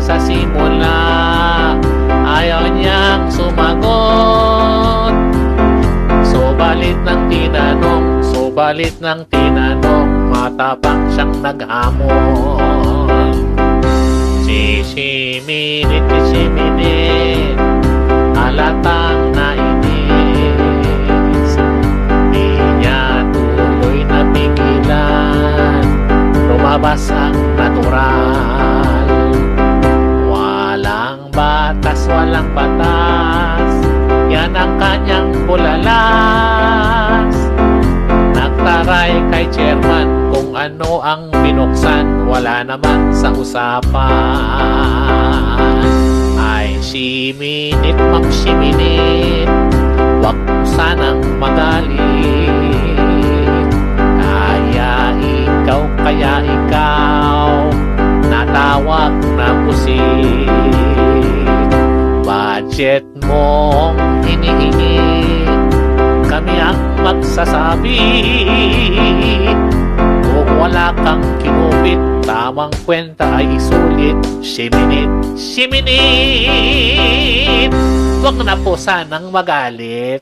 sa simula, ayaw niyang sumagot. Subalit ng tinanong, matapang siyang naghamon. Sisiminit, halatang nainis. Di niya tuloy napigilan, lumabas ang natural. Walang batas, yan ang kanyang bulalas. Nagtaray kay chairman kung ano ang binuksan, wala naman sa usapan. Ay siminit, ma'am siminit, wag mo sanang magalit. Kaya ikaw natawag na pusit. Budget mong hinihingi, kami ang magsasabi. Kung wala kang kinupit, tamang kwenta ay isulit. Siminit, huwag na po sanang magalit.